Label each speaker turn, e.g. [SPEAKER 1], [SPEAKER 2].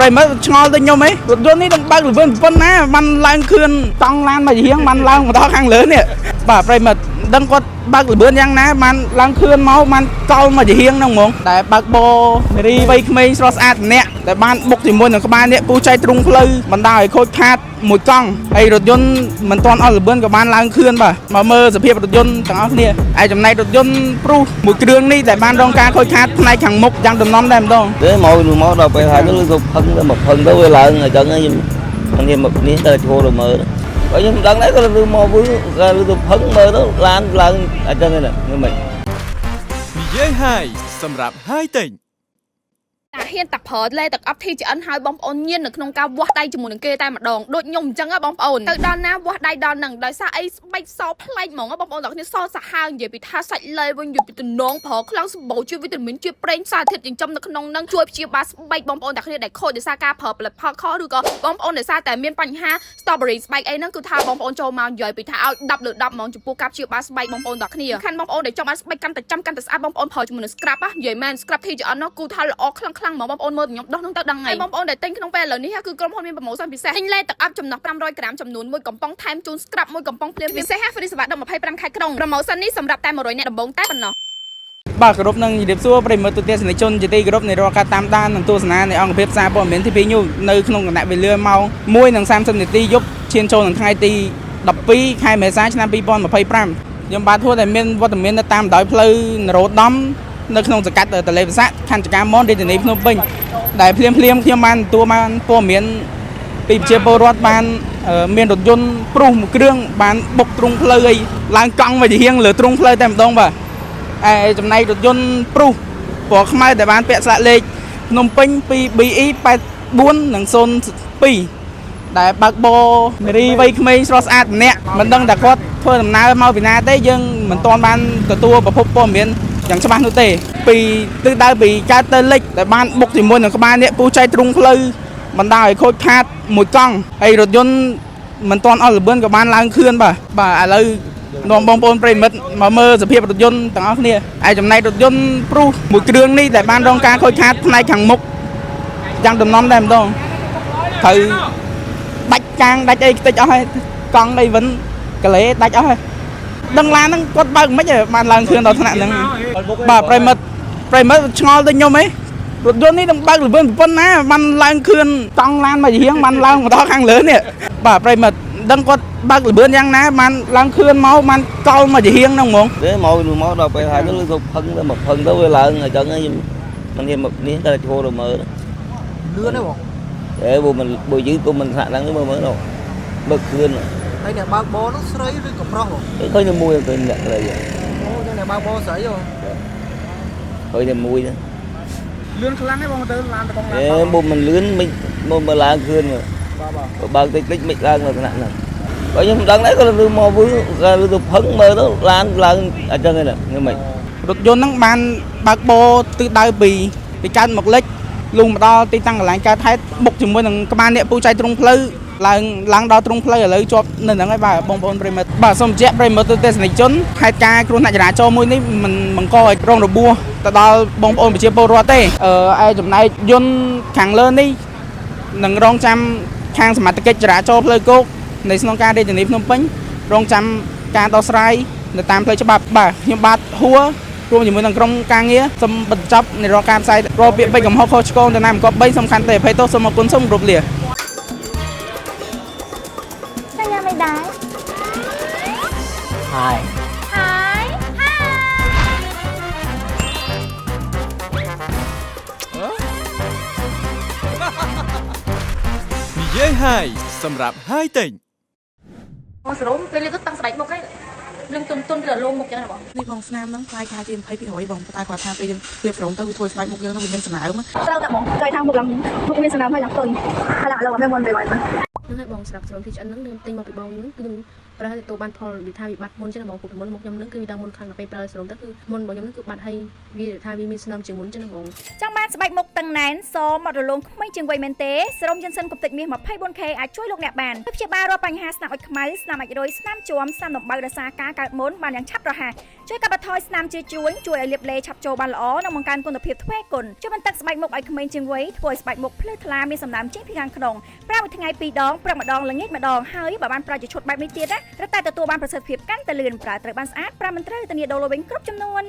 [SPEAKER 1] ប្រិមត្តឆ្ងល់ទៅខ្ញុំអីរថយន្តនេះនឹងបើកលឿនប៉ុណ្ណាมันឡើងខឿនតង់ឡានមកជាងมันឡើងមកដល់ខាងលើនេះបាទប្រិមត្តដឹងគាត់បើកលឿនយ៉ាងណាมันឡើងខឿនមកมันកោលមកជាងហ្នឹងហ្មងតែបើកបោនារីវ័យក្មេងស្រស់ស្អាតម្នាក់ដែលបានបុកជាមួយនឹងក្បាលនេះពូចៃទ្រង់ផ្លូវបណ្ដោយឲ្យខូចខាតមួយកង់ហើយរថយន្តមិនទាន់អស់លឿនក៏បានឡើងខឿនបាទមកមើលសភាពរថយន្តទាំងអស់គ្នាហើយចំណែករថយន្តព្រុសមួយគ្រឿងនេះដែលបានរងការខូចខាតផ្នែកខាងមុខយ៉ាងដំណំតែម្ដង
[SPEAKER 2] ទេមកដល់ពេលហើយទៅផឹងទៅមកផឹងទៅវាឡើងអញ្ចឹងខ្ញុំមកនេះទៅឈរទៅមើលបើខ្ញុំដឹងđấyក៏ទៅមកវិញក៏ទៅផឹងមើលទៅឡានឡើងអញ្ចឹងហ្នឹងខ្ញុំមិន
[SPEAKER 3] និយាយហើយសម្រាប់ហើយតែ
[SPEAKER 4] តាហ៊ានតាប្រើលេទឹកអប់ TGN ហើយបងប្អូនញៀននៅក្នុងការវាស់ដៃជាមួយនឹងគេតែម្ដងដូចខ្ញុំអញ្ចឹងបងប្អូនទៅដល់ណាវាស់ដៃដល់នឹងដោយសារអីស្បែកសប្លែកហ្មងបងប្អូនទាំងគ្នាសសាហាវនិយាយពីថាសាច់លេវិញនិយាយពីតំណងប្រើខ្លាំងសម្បូរជួយវីតាមីនជួយប្រេងសារធាតុចិញ្ចឹមនៅក្នុងនឹងជួយព្យាបាលស្បែកបងប្អូនទាំងគ្នាដែលខូចដោយសារការប្រើផលិតផលខុសឬក៏បងប្អូនដោយសារតែមានបញ្ហា strawberry ស្បែកអីហ្នឹងគឺថាបងប្អូនចូលមកនិយាយពីថាឲ្យ10លើ10ហ្មងចំពោះការព្យាបាលស្បែកបងប្អូនទាំងគ្នាខាងបងប្អូនដែលចង់ឲ្យស្បែកកាន់តែចាំកាន់តែស្អាតបងប្អូនប្រើជាមួយនឹង scrub និយាយមែន scrub TGN នោះគឺថាល្អខ្លាំងហ្មងបងប្អូនមើលខ្ញុំដោះនឹងទៅដឹងហើយបងប្អូនដែលទិញក្នុងពេលឥឡូវនេះគឺក្រុមហ៊ុនមានប្រម៉ូសិនពិសេសទិញលេទឹកអាប់ចំណុះ500ក្រាមចំនួន1កំប៉ុងថែមជូន scrub 1កំប៉ុងភ្លាមពិសេស free សេវាដល់25ខែក្រុងប្រម៉ូសិននេះសម្រាប់តែ100អ្នកដំបូងតែប៉ុណ្ណោះ
[SPEAKER 1] បាទគោរពនឹងជម្រាបសួរប្រិមត្តទស្សនិកជនជាទីគោរពនៃរាល់ការតាមដាននិងទស្សនានៃអង្គភាពសារព័ត៌មាន TP News នៅក្នុងគណៈវេលាម៉ោង 1:30 នាទីយប់ឈានចូលនឹងថ្ងៃទី12ខែមេសាឆ្នាំ2025ខ្ញុំបាទធ្វើតែមានវត្តមាននៅតាមបណ្ដោយផ្លូវនរោត្តមនៅក្នុងសង្កាត់ទលេវិសាខខណ្ឌចកាមនរាជធានីភ្នំពេញដែលភ្លាមខ្ញុំបានទទួលបានព័ត៌មានពីប្រជាពលរដ្ឋបានមានរថយន្តព្រុសមួយគ្រឿងបានបុកទ្រង់ផ្លូវឲ្យឡើងកង់មកជាហៀងលើទ្រង់ផ្លូវតែម្ដងបាទហើយចំណែករថយន្តព្រុសពណ៌ខ្មៅដែលបានពាក់ស្លាកលេខភ្នំពេញ 2BE 84និង02ដែលបើកបោនារីវ័យក្មេងស្រស់ស្អាតម្នាក់មិនដឹងតែគាត់ធ្វើដំណើរមកពីណាទេយើងមិនទាន់បានទទួលប្រភពព័ត៌មានយ៉ាងច្បាស់នោះទេពីទិសដៅពីកើតទៅលិចដែលបានបុកជាមួយនឹងក្បាលនេះពូចៃទ្រង់ផ្លូវបណ្ដោយឲ្យខូចខាតមួយកង់ហើយរថយន្តមិនទាន់អស់លឿនក៏បានឡើងខឿនបាទឥឡូវនាំបងប្អូនប្រិមិត្តមកមើលសភាពរថយន្តទាំងអស់គ្នាហើយចំណែករថយន្តព្រុសមួយគ្រឿងនេះដែលបានរងការខូចខាតផ្នែកខាងមុខយ៉ាងដំណំតែម្ដងត្រូវដាច់កាងដាច់អីខ្ទេចអស់ហើយកង់ដីវិនកលេដាច់អស់ហើយដឹងឡានហ្នឹងគាត់បើកមិនបានឡើងខឿនដល់ថ្នាក់ហ្នឹងបាទប្រិមិត្តឆ្ងល់ទៅខ្ញុំអីរថយន្តនេះនឹងបើកលឿនប៉ុណ្ណាมันឡើងខឿនកង់ឡានមកជាងมันឡើងមកដល់ខាងលើនេះបាទប្រិមិត្តដឹងគាត់បើកលឿនយ៉ាងណាมันឡើងខឿនមកมันកោលមកជាហៀងហ្នឹងហ្មង
[SPEAKER 2] ទេមកដល់ពេលហើយទៅផឹងទៅមកផឹងទៅវាឡើងអញ្ចឹងខ្ញុំមកនេះទៅឈរទៅមើល
[SPEAKER 5] លឿនទេបង
[SPEAKER 2] ទេបើយើងក៏មិនថ្នាក់ហ្នឹងមើលទៅបើខឿន
[SPEAKER 5] ហើយអ្នកបើកបោនោះស្រីឬក៏ប្រុសបង
[SPEAKER 2] ឃើញតែមួយឃើញអ្នកស្រី
[SPEAKER 5] អូអ្នកបើកបោស្រីហ៎
[SPEAKER 2] ឃើញតែមួយហ្នឹង
[SPEAKER 5] លឿនខ្លាំងទេបងទៅឡានតកង់ឡាន
[SPEAKER 2] បើមិនលឿនមិនមកឡើងខឿនបើកតិចមិនឡើងនៅថ្នាក់ហ្នឹងបើខ្ញុំមិនដឹងដែរក៏ទៅមកវិញក៏ទៅផឹងមើលទៅឡានឡើងអញ្ចឹងហ្នឹងខ្ញុំមិន
[SPEAKER 1] រថយន្តហ្នឹងបានបើកបោទិសដៅពីកើតមកលិចលុងមកដល់ទីតាំងកន្លែងកើតហេតុបុកជាមួយនឹងក្បាលអ្នកពូចៃទ្រង់ផ្លូវឡើងដល់ទ្រង់ផ្លូវឥឡូវជាប់នៅហ្នឹងហើយបាទបងប្អូនប្រិមិត្តបាទសូមបញ្ជាក់ប្រិមិត្តទស្សនិកជនហេតុការណ៍គ្រោះថ្នាក់ចរាចរណ៍មួយនេះមិនបង្កឲ្យរងរបួសទៅដល់បងប្អូនប្រជាពលរដ្ឋទេឯចំណែកយន្តខាងលើនេះនឹងរងចាំខាងសមត្ថកិច្ចចរាចរណ៍ផ្លូវគោកនៃស្នងការរាជធានីភ្នំពេញរងចាំការដោះស្រាយនៅតាមផ្លូវច្បាប់បាទខ្ញុំបាទហួររួមជាមួយនឹងក្រុមការងារសូមបញ្ចប់នៃរាល់ការផ្សាយរាល់ពាក្យពេចន៍កំហុសខុសឆ្គងទៅណាមិនគប្បីសំខាន់តែអភ័យទោសសូមអរគុណសូមគោរពលា
[SPEAKER 5] Hi.
[SPEAKER 4] Hi.
[SPEAKER 3] និយាយហើយសម្រាប់ហើយតែ
[SPEAKER 4] បងសរុបពេលនេះទៅតាំងស្បែកមុខហ្នឹងលឹងទុនឬលោមមុខចឹងណាបង
[SPEAKER 5] នេះបងស្នាមហ្នឹងខ្លាយខាជា20%បងតែគាត់ថាពេលយើងវាប្រងទៅធ្វើស្បែកមុខយើងហ្នឹងវាមានស្នាម
[SPEAKER 4] ត្រូវតែបងគេថាមុខឡើងមុខមានស្នាមហើយឡើងទុនហើយឡើងឥឡូវអត់មានមុនពេលហ្នឹង
[SPEAKER 6] នឹងឲ្យបងស្រាប់ស្រោមទីឆ្អិនហ្នឹងនឹងទិញមកពីបងហ្នឹងគឺនឹងប្រើទៅបានផលវិថាវិបត្តិមុនចឹងបងពុកមុនមកខ្ញុំហ្នឹងគឺដឹងមុនខាងទៅប្រើស្រោមទៅគឺមុនរបស់ខ្ញុំហ្នឹងគឺបាត់ឲ្យវាថាវាមានស្នាមជាងមុនចឹងបង
[SPEAKER 7] ចង់បានស្បែកមុខតឹងណែនសមករលោងក្មេងជាងវ័យមែនទេស្រោមយិនសិនកុំតិចមាស 24K អាចជួយលោកអ្នកបានព្យាបាលរាល់បញ្ហាស្នាមអុចខ្មៅស្នាមអុចរុយស្នាមជួមស្នាមដំបៅដោយសារការកើតមុនបានយ៉ាងឆាប់រហ័សជួយកាត់បន្ថយស្នាមជឿជួញជួយឲ្យលាបឡេឆាប់ចូលបានល្អនិងបង្កើនគុណភាពទ្វេគុណជួយបន្ទឹកស្បែកមុខឲ្យក្មេងជាងវ័យធ្វើឲ្យស្បែកមុខភ្លឺថ្លាមានសំណើមចេញពីខាងក្នុងប្រើមួយថ្ងៃ2ដងព្រឹកម្ដងល្ងាចម្ដងហើយបើបានប្រើជាឈុតបែបនេះទៀតណារឹតតែទទួលបានប្រសិទ្ធភាពកាន់តែលឿនប្រើត្រូវបានស្អាតប្រើមិនត្រូវធានាដូរលវិញគ្រប់ចំនួន